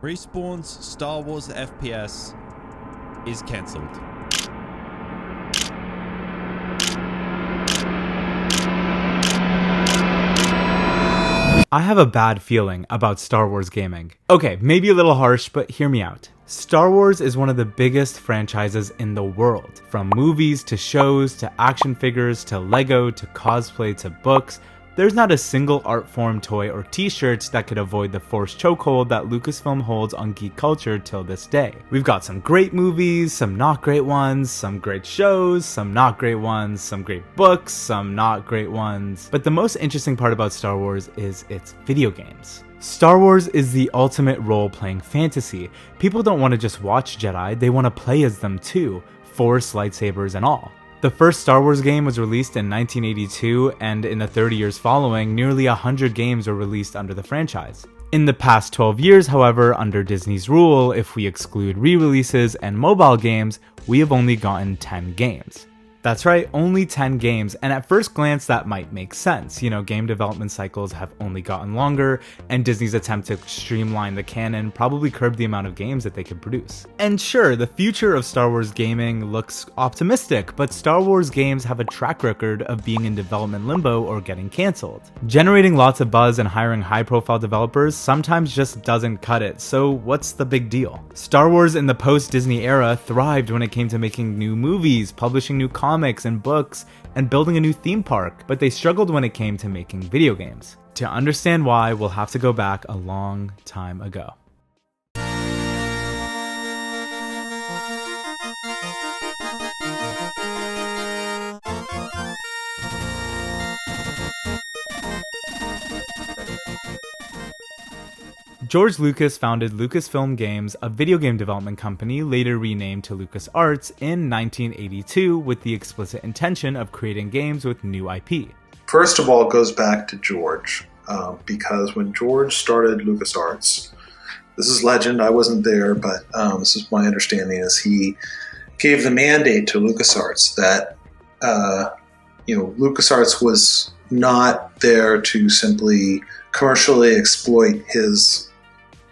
Respawn's Star Wars FPS is cancelled. I have a bad feeling about Star Wars gaming. Okay, maybe a little harsh, but hear me out. Star Wars is one of the biggest franchises in the world. From movies to shows to action figures to Lego to cosplay to books, there's not a single art form, toy, or t-shirt that could avoid the forced chokehold that Lucasfilm holds on geek culture till this day. We've got some great movies, some not great ones, some great shows, some not great ones, some great books, some not great ones. But the most interesting part about Star Wars is its video games. Star Wars is the ultimate role-playing fantasy. People don't want to just watch Jedi, they want to play as them too, Force, lightsabers, and all. The first Star Wars game was released in 1982, and in the 30 years following, nearly 100 games were released under the franchise. In the past 12 years, however, under Disney's rule, if we exclude re-releases and mobile games, we have only gotten 10 games. That's right, only 10 games, and at first glance that might make sense. You know, game development cycles have only gotten longer, and Disney's attempt to streamline the canon probably curbed the amount of games that they could produce. And sure, the future of Star Wars gaming looks optimistic, but Star Wars games have a track record of being in development limbo or getting cancelled. Generating lots of buzz and hiring high-profile developers sometimes just doesn't cut it, so what's the big deal? Star Wars in the post-Disney era thrived when it came to making new movies, publishing new comics and books, and building a new theme park, but they struggled when it came to making video games. To understand why, we'll have to go back a long time ago. George Lucas founded Lucasfilm Games, a video game development company later renamed to LucasArts, in 1982 with the explicit intention of creating games with new IP. First of all, it goes back to George, because when George started LucasArts, this is legend, I wasn't there, but this is my understanding, is he gave the mandate to LucasArts that LucasArts was not there to simply commercially exploit his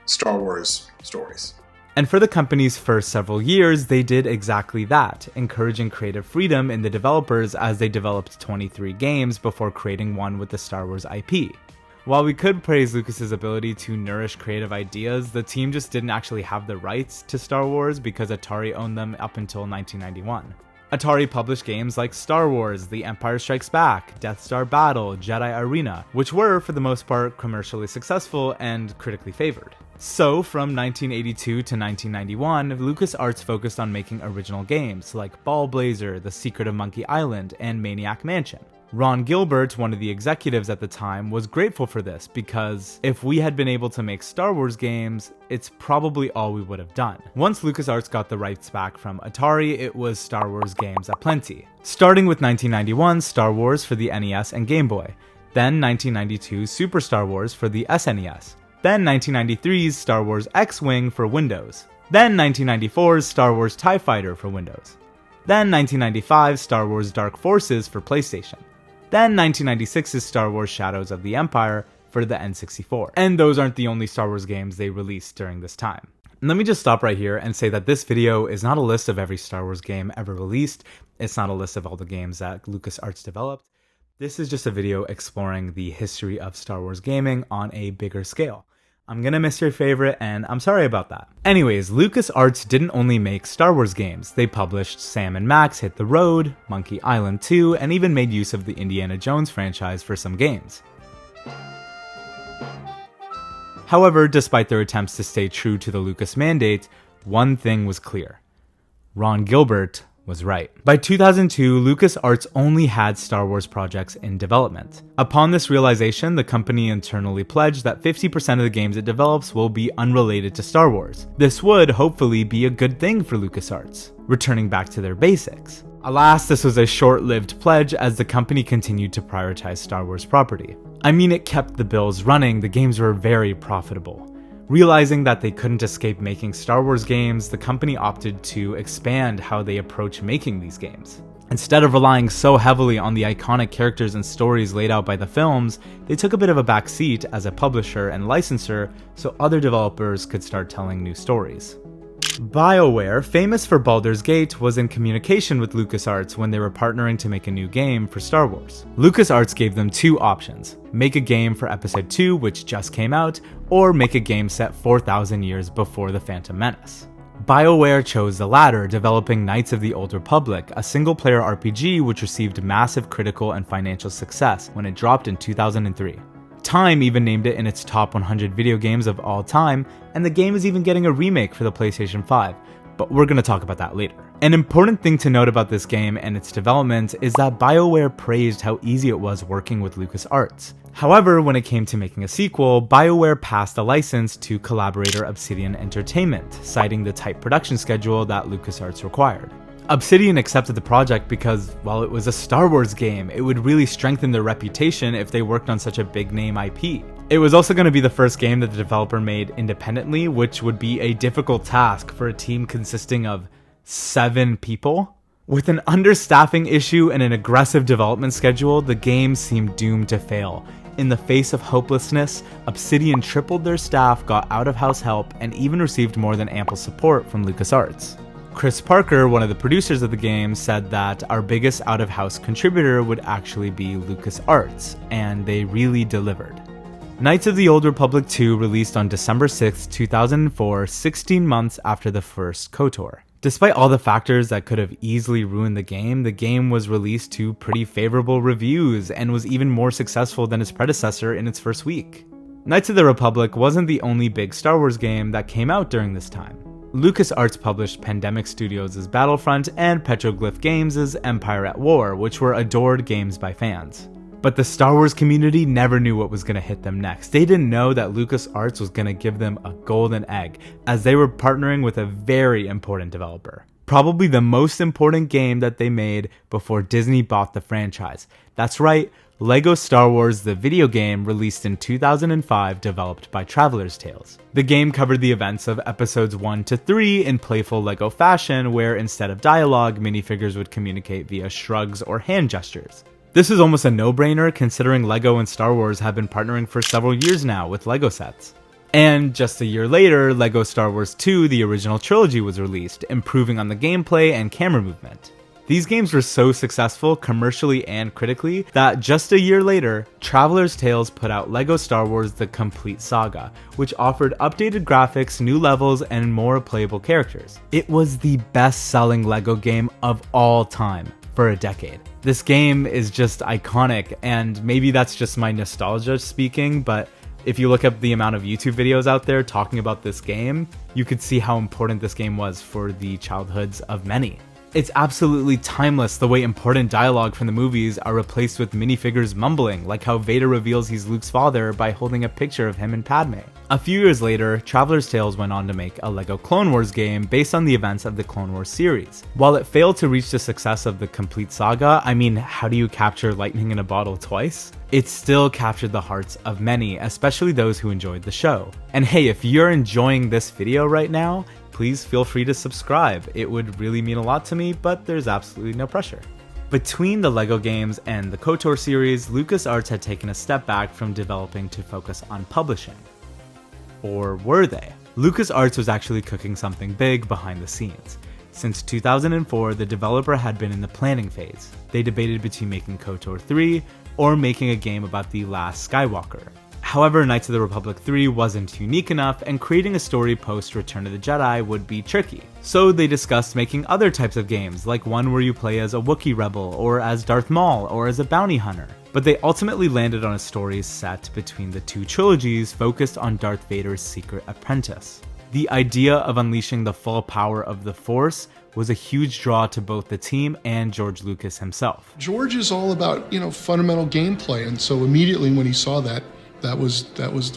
Star Wars stories. And for the company's first several years, they did exactly that, encouraging creative freedom in the developers as they developed 23 games before creating one with the Star Wars IP. While we could praise Lucas's ability to nourish creative ideas, the team just didn't actually have the rights to Star Wars because Atari owned them up until 1991. Atari published games like Star Wars, The Empire Strikes Back, Death Star Battle, Jedi Arena, which were, for the most part, commercially successful and critically favored. So, from 1982 to 1991, LucasArts focused on making original games like Ball Blazer, The Secret of Monkey Island, and Maniac Mansion. Ron Gilbert, one of the executives at the time, was grateful for this because if we had been able to make Star Wars games, it's probably all we would have done. Once LucasArts got the rights back from Atari, it was Star Wars games aplenty. Starting with 1991, Star Wars for the NES and Game Boy. Then 1992, Super Star Wars for the SNES. Then 1993's Star Wars X-Wing for Windows. Then 1994's Star Wars TIE Fighter for Windows. Then 1995's Star Wars Dark Forces for PlayStation. Then 1996's Star Wars Shadows of the Empire for the N64. And those aren't the only Star Wars games they released during this time. And let me just stop right here and say that this video is not a list of every Star Wars game ever released. It's not a list of all the games that LucasArts developed. This is just a video exploring the history of Star Wars gaming on a bigger scale. I'm gonna miss your favorite, and I'm sorry about that. Anyways, LucasArts didn't only make Star Wars games. They published Sam and Max Hit the Road, Monkey Island 2, and even made use of the Indiana Jones franchise for some games. However, despite their attempts to stay true to the Lucas mandate, one thing was clear. Ron Gilbert was right. By 2002, LucasArts only had Star Wars projects in development. Upon this realization, the company internally pledged that 50% of the games it develops will be unrelated to Star Wars. This would, hopefully, be a good thing for LucasArts, returning back to their basics. Alas, this was a short-lived pledge as the company continued to prioritize Star Wars property. I mean, it kept the bills running, the games were very profitable. Realizing that they couldn't escape making Star Wars games, the company opted to expand how they approach making these games. Instead of relying so heavily on the iconic characters and stories laid out by the films, they took a bit of a back seat as a publisher and licensor so other developers could start telling new stories. BioWare, famous for Baldur's Gate, was in communication with LucasArts when they were partnering to make a new game for Star Wars. LucasArts gave them two options: make a game for Episode 2, which just came out, or make a game set 4,000 years before The Phantom Menace. BioWare chose the latter, developing Knights of the Old Republic, a single-player RPG which received massive critical and financial success when it dropped in 2003. Time even named it in its top 100 video games of all time, and the game is even getting a remake for the PlayStation 5, but we're going to talk about that later. An important thing to note about this game and its development is that BioWare praised how easy it was working with LucasArts. However, when it came to making a sequel, BioWare passed the license to collaborator Obsidian Entertainment, citing the tight production schedule that LucasArts required. Obsidian accepted the project because, while it was a Star Wars game, it would really strengthen their reputation if they worked on such a big name IP. It was also going to be the first game that the developer made independently, which would be a difficult task for a team consisting of 7 people. With an understaffing issue and an aggressive development schedule, the game seemed doomed to fail. In the face of hopelessness, Obsidian tripled their staff, got out-of-house help, and even received more than ample support from LucasArts. Chris Parker, one of the producers of the game, said that our biggest out-of-house contributor would actually be LucasArts, and they really delivered. Knights of the Old Republic 2 released on December 6, 2004, 16 months after the first KOTOR. Despite all the factors that could have easily ruined the game was released to pretty favorable reviews and was even more successful than its predecessor in its first week. Knights of the Republic wasn't the only big Star Wars game that came out during this time. LucasArts published Pandemic Studios' Battlefront and Petroglyph Games' Empire at War, which were adored games by fans. But the Star Wars community never knew what was going to hit them next. They didn't know that LucasArts was going to give them a golden egg, as they were partnering with a very important developer. Probably the most important game that they made before Disney bought the franchise. That's right, LEGO Star Wars the video game, released in 2005, developed by Traveler's Tales. The game covered the events of episodes 1 to 3 in playful LEGO fashion, where instead of dialogue, minifigures would communicate via shrugs or hand gestures. This is almost a no-brainer considering LEGO and Star Wars have been partnering for several years now with LEGO sets. And just a year later, LEGO Star Wars 2, the original trilogy, was released, improving on the gameplay and camera movement. These games were so successful commercially and critically that just a year later, Traveler's Tales put out LEGO Star Wars The Complete Saga, which offered updated graphics, new levels, and more playable characters. It was the best-selling LEGO game of all time for a decade. This game is just iconic, and maybe that's just my nostalgia speaking, but if you look up the amount of YouTube videos out there talking about this game, you could see how important this game was for the childhoods of many. It's absolutely timeless the way important dialogue from the movies are replaced with minifigures mumbling, like how Vader reveals he's Luke's father by holding a picture of him and Padme. A few years later, Traveler's Tales went on to make a LEGO Clone Wars game based on the events of the Clone Wars series. While it failed to reach the success of the Complete Saga, I mean, how do you capture lightning in a bottle twice? It still captured the hearts of many, especially those who enjoyed the show. And hey, if you're enjoying this video right now, please feel free to subscribe. It would really mean a lot to me, but there's absolutely no pressure. Between the LEGO games and the KOTOR series, LucasArts had taken a step back from developing to focus on publishing. Or were they? LucasArts was actually cooking something big behind the scenes. Since 2004, the developer had been in the planning phase. They debated between making KOTOR 3 or making a game about the last Skywalker. However, Knights of the Republic 3 wasn't unique enough, and creating a story post Return of the Jedi would be tricky. So they discussed making other types of games, like one where you play as a Wookiee rebel, or as Darth Maul, or as a bounty hunter. But they ultimately landed on a story set between the two trilogies focused on Darth Vader's secret apprentice. The idea of unleashing the full power of the Force was a huge draw to both the team and George Lucas himself. George is all about, fundamental gameplay, and so immediately when he saw that was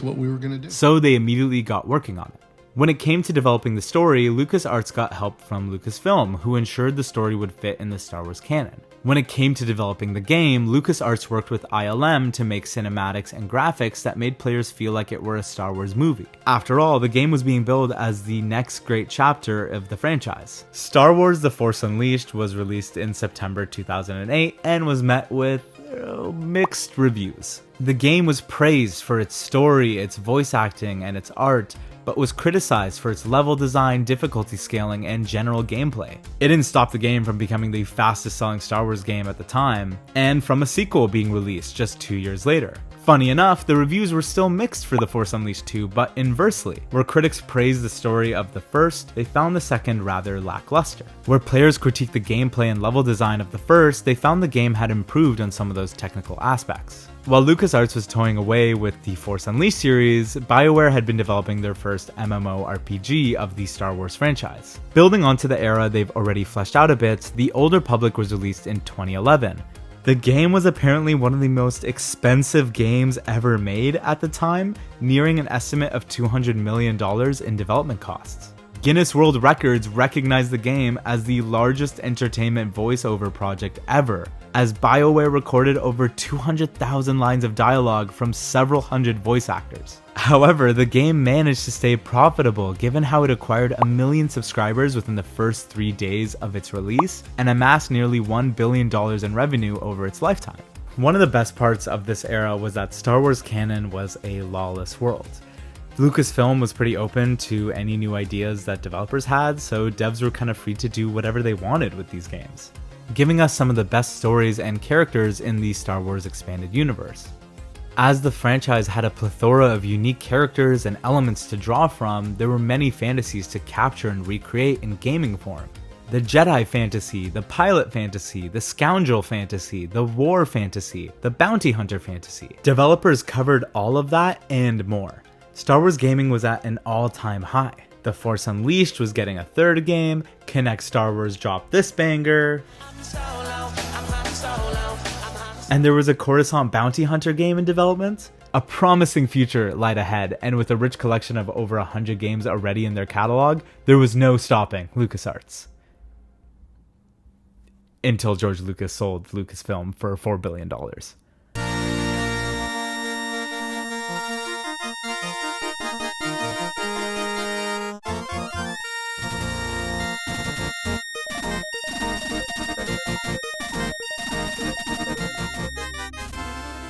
what we were going to do. So they immediately got working on it. When it came to developing the story, LucasArts got help from Lucasfilm, who ensured the story would fit in the Star Wars canon. When it came to developing the game, LucasArts worked with ILM to make cinematics and graphics that made players feel like it were a Star Wars movie. After all, the game was being billed as the next great chapter of the franchise. Star Wars: The Force Unleashed was released in September 2008 and was met with mixed reviews. The game was praised for its story, its voice acting, and its art, but was criticized for its level design, difficulty scaling, and general gameplay. It didn't stop the game from becoming the fastest selling Star Wars game at the time, and from a sequel being released just 2 years later. Funny enough, the reviews were still mixed for The Force Unleashed 2, but inversely. Where critics praised the story of the first, they found the second rather lackluster. Where players critiqued the gameplay and level design of the first, they found the game had improved on some of those technical aspects. While LucasArts was toying away with the Force Unleashed series, BioWare had been developing their first MMORPG of the Star Wars franchise. Building onto the era they've already fleshed out a bit, The Old Republic was released in 2011. The game was apparently one of the most expensive games ever made at the time, nearing an estimate of $200 million in development costs. Guinness World Records recognized the game as the largest entertainment voiceover project ever, as BioWare recorded over 200,000 lines of dialogue from several hundred voice actors. However, the game managed to stay profitable given how it acquired 1 million subscribers within the first 3 days of its release and amassed nearly $1 billion in revenue over its lifetime. One of the best parts of this era was that Star Wars canon was a lawless world. Lucasfilm was pretty open to any new ideas that developers had, so devs were kind of free to do whatever they wanted with these games, giving us some of the best stories and characters in the Star Wars expanded universe. As the franchise had a plethora of unique characters and elements to draw from, there were many fantasies to capture and recreate in gaming form. The Jedi fantasy, the pilot fantasy, the scoundrel fantasy, the war fantasy, the bounty hunter fantasy. Developers covered all of that and more. Star Wars gaming was at an all-time high. The Force Unleashed was getting a third game, Connect Star Wars dropped this banger, and there was a Coruscant Bounty Hunter game in development. A promising future lied ahead, and with a rich collection of over 100 games already in their catalog, there was no stopping LucasArts. Until George Lucas sold Lucasfilm for $4 billion.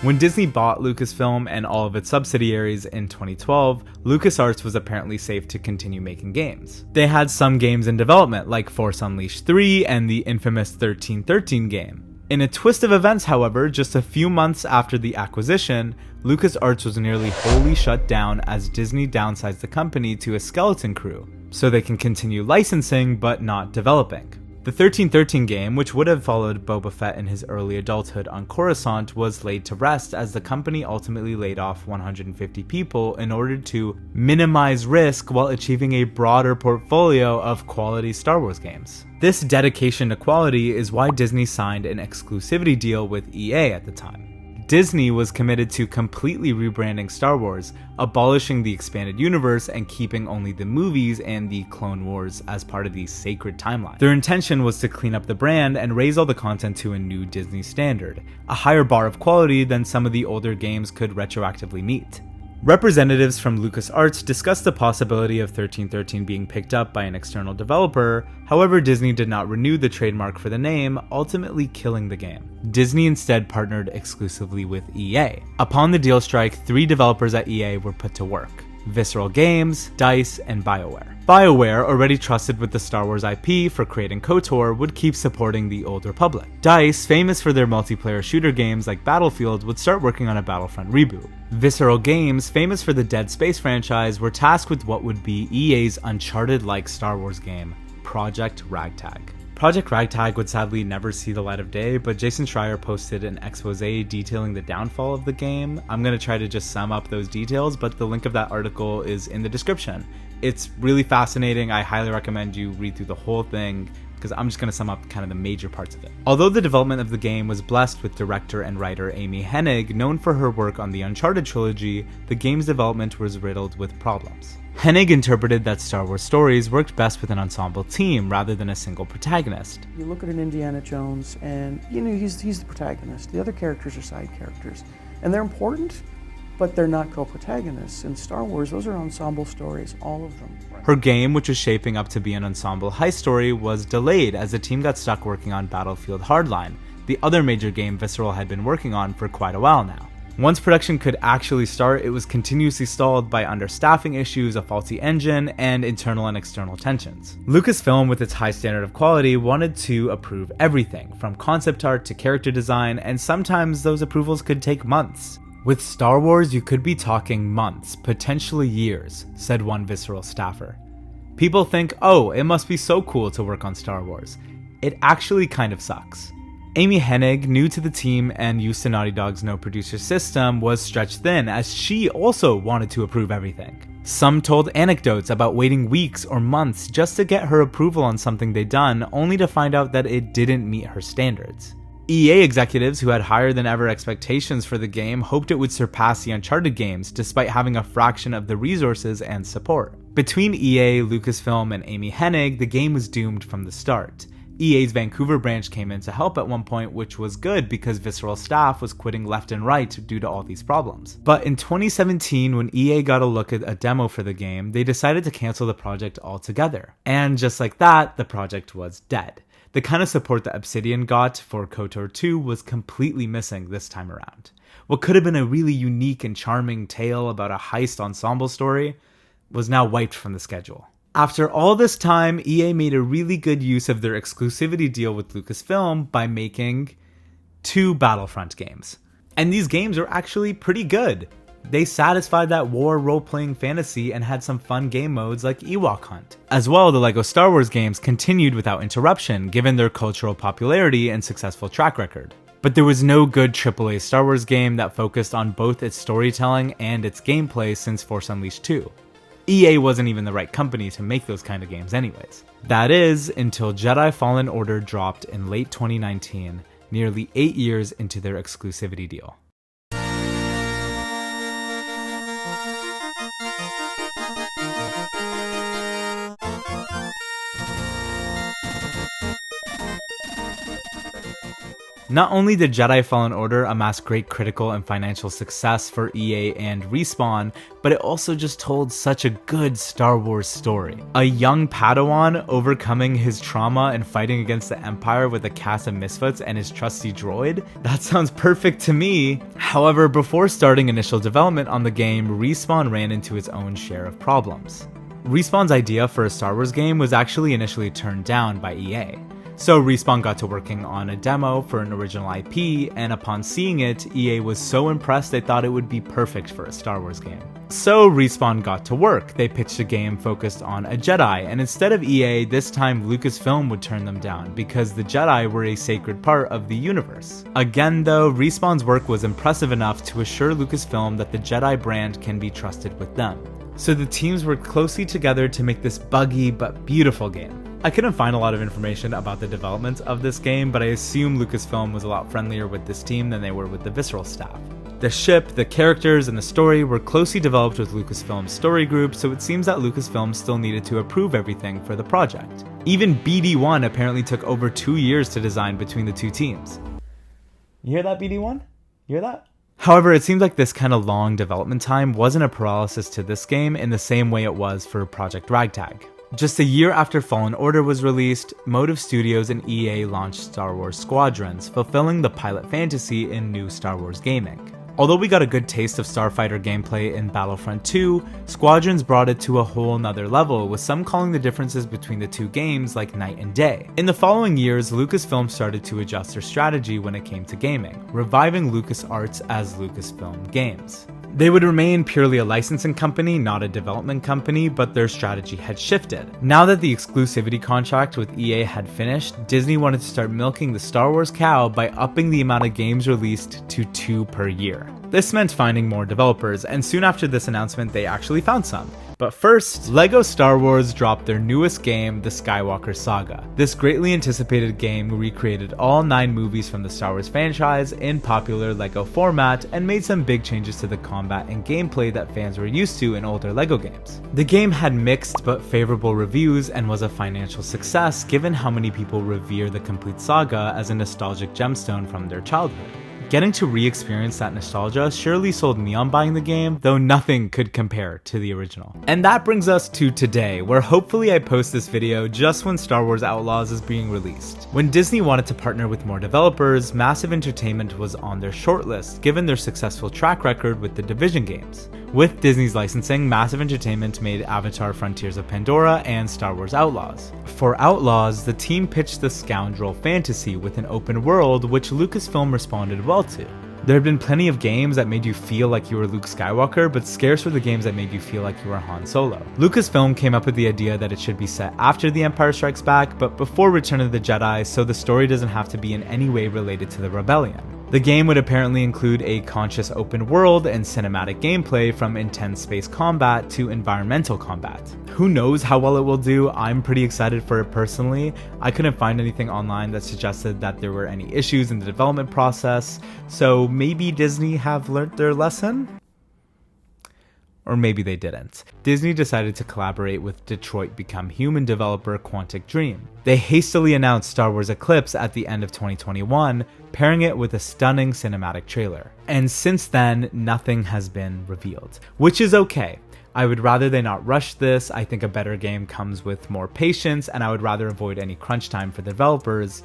When Disney bought Lucasfilm and all of its subsidiaries in 2012, LucasArts was apparently safe to continue making games. They had some games in development, like Force Unleashed 3 and the infamous 1313 game. In a twist of events, however, just a few months after the acquisition, LucasArts was nearly wholly shut down as Disney downsized the company to a skeleton crew, so they can continue licensing but not developing. The 1313 game, which would have followed Boba Fett in his early adulthood on Coruscant, was laid to rest as the company ultimately laid off 150 people in order to minimize risk while achieving a broader portfolio of quality Star Wars games. This dedication to quality is why Disney signed an exclusivity deal with EA at the time. Disney was committed to completely rebranding Star Wars, abolishing the expanded universe and keeping only the movies and the Clone Wars as part of the sacred timeline. Their intention was to clean up the brand and raise all the content to a new Disney standard, a higher bar of quality than some of the older games could retroactively meet. Representatives from LucasArts discussed the possibility of 1313 being picked up by an external developer, however Disney did not renew the trademark for the name, ultimately killing the game. Disney instead partnered exclusively with EA. Upon the deal strike, 3 developers at EA were put to work: Visceral Games, DICE, and BioWare. BioWare, already trusted with the Star Wars IP for creating KOTOR, would keep supporting the Old Republic. DICE, famous for their multiplayer shooter games like Battlefield, would start working on a Battlefront reboot. Visceral Games, famous for the Dead Space franchise, were tasked with what would be EA's Uncharted-like Star Wars game, Project Ragtag. Project Ragtag would sadly never see the light of day, but Jason Schreier posted an expose detailing the downfall of the game. I'm going to try to just sum up those details, but the link of that article is in the description. It's really fascinating. I highly recommend you read through the whole thing, because I'm just going to sum up kind of the major parts of it. Although the development of the game was blessed with director and writer Amy Hennig, known for her work on the Uncharted trilogy, the game's development was riddled with problems. Hennig interpreted that Star Wars stories worked best with an ensemble team rather than a single protagonist. You look at an Indiana Jones and, he's the protagonist. The other characters are side characters. And they're important, but they're not co-protagonists. In Star Wars, those are ensemble stories, all of them. Her game, which was shaping up to be an ensemble heist story, was delayed as the team got stuck working on Battlefield Hardline, the other major game Visceral had been working on for quite a while now. Once production could actually start, it was continuously stalled by understaffing issues, a faulty engine, and internal and external tensions. Lucasfilm, with its high standard of quality, wanted to approve everything, from concept art to character design, and sometimes those approvals could take months. With Star Wars, you could be talking months, potentially years, said one Visceral staffer. People think, oh, it must be so cool to work on Star Wars. It actually kind of sucks. Amy Hennig, new to the team and used to Naughty Dog's no producer system, was stretched thin as she also wanted to approve everything. Some told anecdotes about waiting weeks or months just to get her approval on something they'd done, only to find out that it didn't meet her standards. EA executives who had higher than ever expectations for the game hoped it would surpass the Uncharted games despite having a fraction of the resources and support. Between EA, Lucasfilm, and Amy Hennig, the game was doomed from the start. EA's Vancouver branch came in to help at one point, which was good because Visceral staff was quitting left and right due to all these problems. But in 2017, when EA got a look at a demo for the game, they decided to cancel the project altogether. And just like that, the project was dead. The kind of support that Obsidian got for KOTOR 2 was completely missing this time around. What could have been a really unique and charming tale about a heist ensemble story was now wiped from the schedule. After all this time, EA made a really good use of their exclusivity deal with Lucasfilm by making 2 Battlefront games. And these games were actually pretty good. They satisfied that war role-playing fantasy and had some fun game modes like Ewok Hunt. As well, the LEGO Star Wars games continued without interruption, given their cultural popularity and successful track record. But there was no good AAA Star Wars game that focused on both its storytelling and its gameplay since Force Unleashed 2. EA wasn't even the right company to make those kind of games anyways. That is, until Jedi Fallen Order dropped in late 2019, nearly 8 years into their exclusivity deal. Not only did Jedi Fallen Order amass great critical and financial success for EA and Respawn, but it also just told such a good Star Wars story. A young Padawan overcoming his trauma and fighting against the Empire with a cast of misfits and his trusty droid? That sounds perfect to me. However, before starting initial development on the game, Respawn ran into its own share of problems. Respawn's idea for a Star Wars game was actually initially turned down by EA. So Respawn got to working on a demo for an original IP, and upon seeing it, EA was so impressed they thought it would be perfect for a Star Wars game. So Respawn got to work. They pitched a game focused on a Jedi, and instead of EA, this time Lucasfilm would turn them down because the Jedi were a sacred part of the universe. Again though, Respawn's work was impressive enough to assure Lucasfilm that the Jedi brand can be trusted with them. So the teams worked closely together to make this buggy but beautiful game. I couldn't find a lot of information about the development of this game, but I assume Lucasfilm was a lot friendlier with this team than they were with the Visceral staff. The ship, the characters, and the story were closely developed with Lucasfilm's story group, so it seems that Lucasfilm still needed to approve everything for the project. Even BD1 apparently took over 2 years to design between the two teams. You hear that, BD1? You hear that? However, it seems like this kind of long development time wasn't a paralysis to this game in the same way it was for Project Ragtag. Just a year after Fallen Order was released, Motive Studios and EA launched Star Wars Squadrons, fulfilling the pilot fantasy in new Star Wars gaming. Although we got a good taste of Starfighter gameplay in Battlefront 2, Squadrons brought it to a whole nother level, with some calling the differences between the two games like night and day. In the following years, Lucasfilm started to adjust their strategy when it came to gaming, reviving LucasArts as Lucasfilm Games. They would remain purely a licensing company, not a development company, but their strategy had shifted. Now that the exclusivity contract with EA had finished, Disney wanted to start milking the Star Wars cow by upping the amount of games released to 2 per year. This meant finding more developers, and soon after this announcement they actually found some. But first, LEGO Star Wars dropped their newest game, The Skywalker Saga. This greatly anticipated game recreated all 9 movies from the Star Wars franchise in popular LEGO format and made some big changes to the combat and gameplay that fans were used to in older LEGO games. The game had mixed but favorable reviews and was a financial success given how many people revere the complete saga as a nostalgic gemstone from their childhood. Getting to re-experience that nostalgia surely sold me on buying the game, though nothing could compare to the original. And that brings us to today, where hopefully I post this video just when Star Wars Outlaws is being released. When Disney wanted to partner with more developers, Massive Entertainment was on their shortlist, given their successful track record with the Division games. With Disney's licensing, Massive Entertainment made Avatar: Frontiers of Pandora and Star Wars Outlaws. For Outlaws, the team pitched the scoundrel fantasy with an open world, which Lucasfilm responded well to. There have been plenty of games that made you feel like you were Luke Skywalker, but scarce were the games that made you feel like you were Han Solo. Lucasfilm came up with the idea that it should be set after The Empire Strikes Back, but before Return of the Jedi, so the story doesn't have to be in any way related to the Rebellion. The game would apparently include a conscious open world and cinematic gameplay, from intense space combat to environmental combat. Who knows how well it will do? I'm pretty excited for it personally. I couldn't find anything online that suggested that there were any issues in the development process, so maybe Disney have learned their lesson? Or maybe they didn't. Disney decided to collaborate with Detroit Become Human developer Quantic Dream. They hastily announced Star Wars Eclipse at the end of 2021, pairing it with a stunning cinematic trailer. And since then, nothing has been revealed, which is okay. I would rather they not rush this. I think a better game comes with more patience, and I would rather avoid any crunch time for the developers.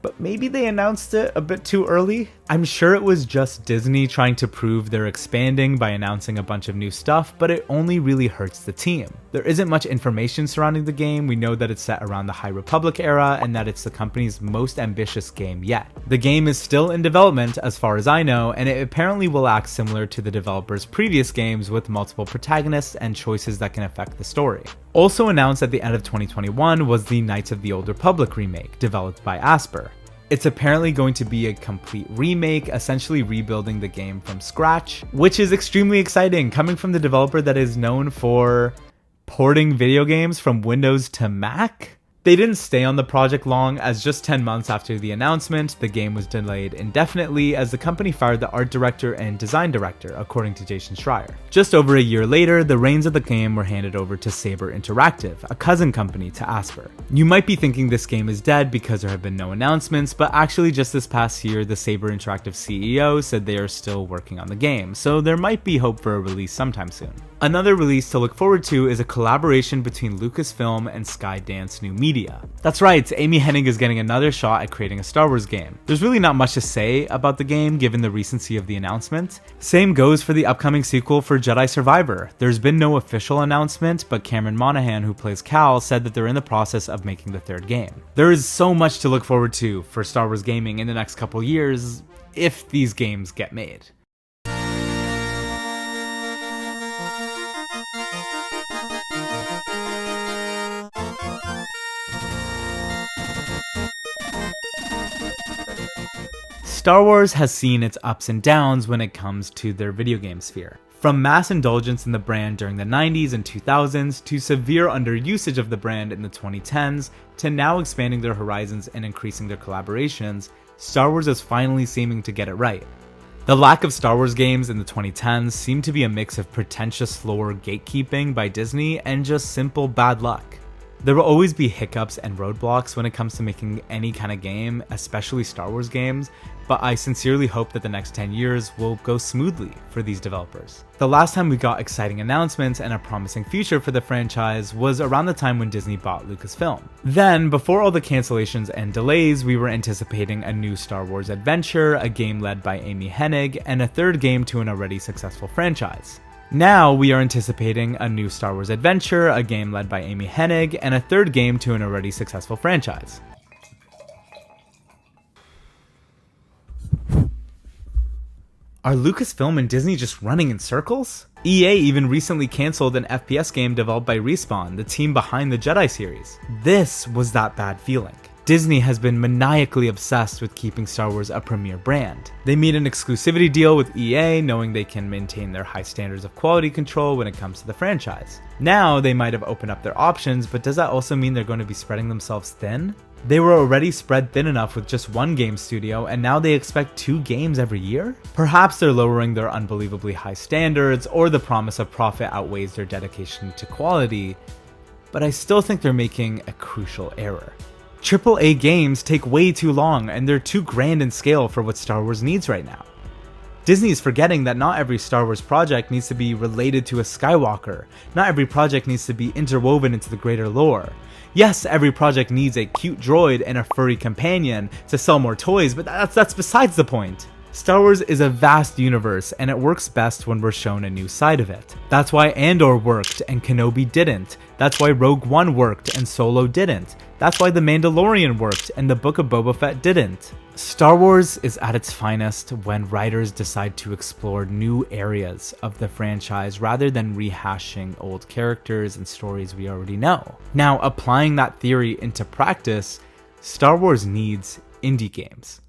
But maybe they announced it a bit too early? I'm sure it was just Disney trying to prove they're expanding by announcing a bunch of new stuff, but it only really hurts the team. There isn't much information surrounding the game. We know that it's set around the High Republic era and that it's the company's most ambitious game yet. The game is still in development as far as I know, and it apparently will act similar to the developer's previous games with multiple protagonists and choices that can affect the story. Also announced at the end of 2021 was the Knights of the Old Republic remake, developed by Asper. It's apparently going to be a complete remake, essentially rebuilding the game from scratch, which is extremely exciting, coming from the developer that is known for porting video games from Windows to Mac. They didn't stay on the project long, as just 10 months after the announcement, the game was delayed indefinitely as the company fired the art director and design director, according to Jason Schreier. Just over a year later, the reins of the game were handed over to Saber Interactive, a cousin company to Asper. You might be thinking this game is dead because there have been no announcements, but actually just this past year, the Saber Interactive CEO said they are still working on the game, so there might be hope for a release sometime soon. Another release to look forward to is a collaboration between Lucasfilm and Skydance New Media. That's right, Amy Hennig is getting another shot at creating a Star Wars game. There's really not much to say about the game given the recency of the announcement. Same goes for the upcoming sequel for Jedi Survivor. There's been no official announcement, but Cameron Monaghan, who plays Cal, said that they're in the process of making the third game. There is so much to look forward to for Star Wars gaming in the next couple years, if these games get made. Star Wars has seen its ups and downs when it comes to their video game sphere. From mass indulgence in the brand during the 90s and 2000s, to severe underusage of the brand in the 2010s, to now expanding their horizons and increasing their collaborations, Star Wars is finally seeming to get it right. The lack of Star Wars games in the 2010s seemed to be a mix of pretentious lore gatekeeping by Disney and just simple bad luck. There will always be hiccups and roadblocks when it comes to making any kind of game, especially Star Wars games, but I sincerely hope that the next 10 years will go smoothly for these developers. The last time we got exciting announcements and a promising future for the franchise was around the time when Disney bought Lucasfilm. Then, before all the cancellations and delays, we were anticipating a new Star Wars adventure, a game led by Amy Hennig, and a third game to an already successful franchise. Now we are anticipating a new Star Wars adventure, a game led by Amy Hennig, and a third game to an already successful franchise. Are Lucasfilm and Disney just running in circles? EA even recently canceled an FPS game developed by Respawn, the team behind the Jedi series. This was that bad feeling. Disney has been maniacally obsessed with keeping Star Wars a premier brand. They made an exclusivity deal with EA, knowing they can maintain their high standards of quality control when it comes to the franchise. Now, they might have opened up their options, but does that also mean they're going to be spreading themselves thin? They were already spread thin enough with just one game studio, and now they expect 2 games every year? Perhaps they're lowering their unbelievably high standards, or the promise of profit outweighs their dedication to quality, but I still think they're making a crucial error. AAA games take way too long, and they're too grand in scale for what Star Wars needs right now. Disney is forgetting that not every Star Wars project needs to be related to a Skywalker. Not every project needs to be interwoven into the greater lore. Yes, every project needs a cute droid and a furry companion to sell more toys, but that's besides the point. Star Wars is a vast universe, and it works best when we're shown a new side of it. That's why Andor worked and Kenobi didn't. That's why Rogue One worked and Solo didn't. That's why The Mandalorian worked and the Book of Boba Fett didn't. Star Wars is at its finest when writers decide to explore new areas of the franchise rather than rehashing old characters and stories we already know. Now, applying that theory into practice, Star Wars needs indie games.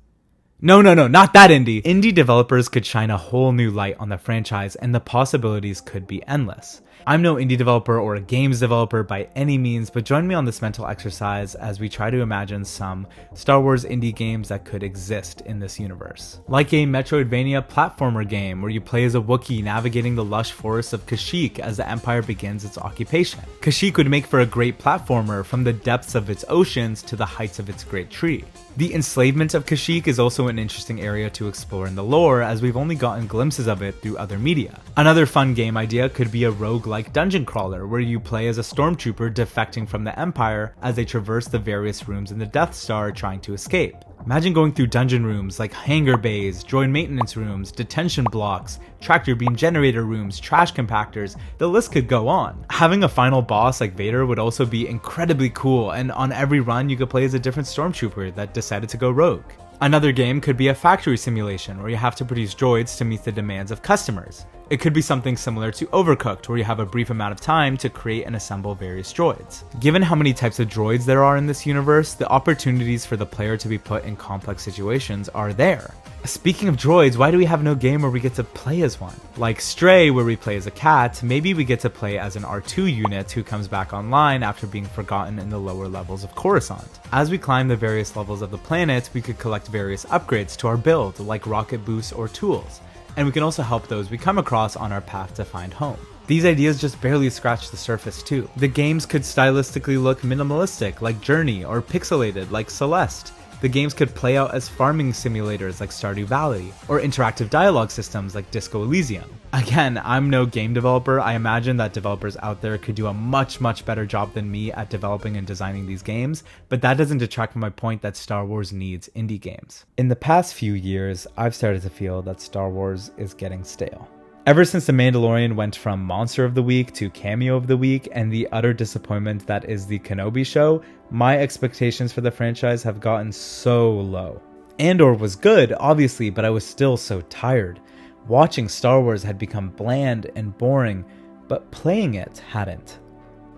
No, not that indie. Indie developers could shine a whole new light on the franchise, and the possibilities could be endless. I'm no indie developer or a games developer by any means, but join me on this mental exercise as we try to imagine some Star Wars indie games that could exist in this universe. Like a Metroidvania platformer game where you play as a Wookiee navigating the lush forests of Kashyyyk as the Empire begins its occupation. Kashyyyk would make for a great platformer from the depths of its oceans to the heights of its great tree. The enslavement of Kashyyyk is also an interesting area to explore in the lore, as we've only gotten glimpses of it through other media. Another fun game idea could be a roguelike dungeon crawler, where you play as a stormtrooper defecting from the Empire as they traverse the various rooms in the Death Star trying to escape. Imagine going through dungeon rooms like hangar bays, droid maintenance rooms, detention blocks, tractor beam generator rooms, trash compactors, the list could go on. Having a final boss like Vader would also be incredibly cool, and on every run you could play as a different stormtrooper that decided to go rogue. Another game could be a factory simulation where you have to produce droids to meet the demands of customers. It could be something similar to Overcooked, where you have a brief amount of time to create and assemble various droids. Given how many types of droids there are in this universe, the opportunities for the player to be put in complex situations are there. Speaking of droids, why do we have no game where we get to play as one? Like Stray, where we play as a cat, maybe we get to play as an R2 unit who comes back online after being forgotten in the lower levels of Coruscant. As we climb the various levels of the planet, we could collect various upgrades to our build, like rocket boosts or tools. And we can also help those we come across on our path to find home. These ideas just barely scratch the surface too. The games could stylistically look minimalistic like Journey, or pixelated like Celeste. The games could play out as farming simulators like Stardew Valley, or interactive dialogue systems like Disco Elysium. Again, I'm no game developer. I imagine that developers out there could do a much better job than me at developing and designing these games, but that doesn't detract from my point that Star Wars needs indie games. In the past few years, I've started to feel that Star Wars is getting stale. Ever since The Mandalorian went from Monster of the Week to Cameo of the Week, and the utter disappointment that is the Kenobi show, my expectations for the franchise have gotten so low. Andor was good, obviously, but I was still so tired. Watching Star Wars had become bland and boring, but playing it hadn't.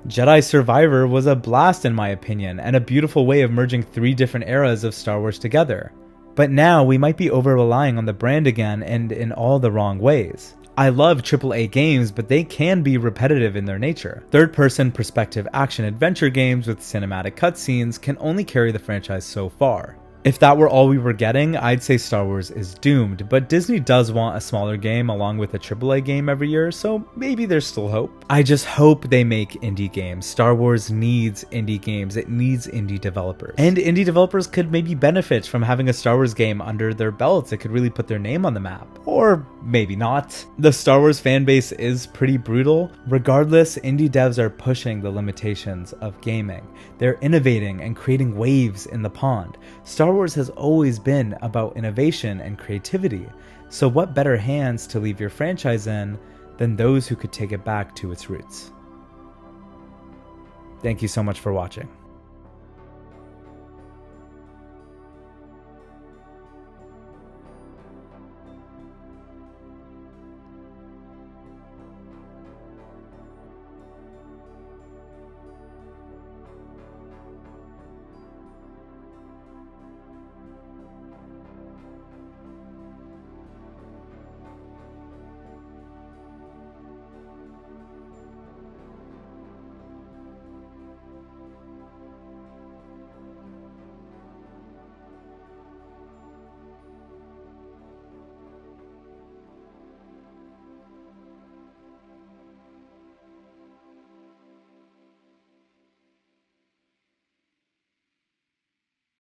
Jedi Survivor was a blast in my opinion, and a beautiful way of merging 3 different eras of Star Wars together. But now we might be over-relying on the brand again, and in all the wrong ways. I love AAA games, but they can be repetitive in their nature. Third-person perspective action-adventure games with cinematic cutscenes can only carry the franchise so far. If that were all we were getting, I'd say Star Wars is doomed, but Disney does want a smaller game along with a AAA game every year, so maybe there's still hope. I just hope they make indie games. Star Wars needs indie games, it needs indie developers. And indie developers could maybe benefit from having a Star Wars game under their belts that could really put their name on the map. Or maybe not. The Star Wars fanbase is pretty brutal. Regardless, indie devs are pushing the limitations of gaming. They're innovating and creating waves in the pond. Star Wars has always been about innovation and creativity, so what better hands to leave your franchise in than those who could take it back to its roots? Thank you so much for watching.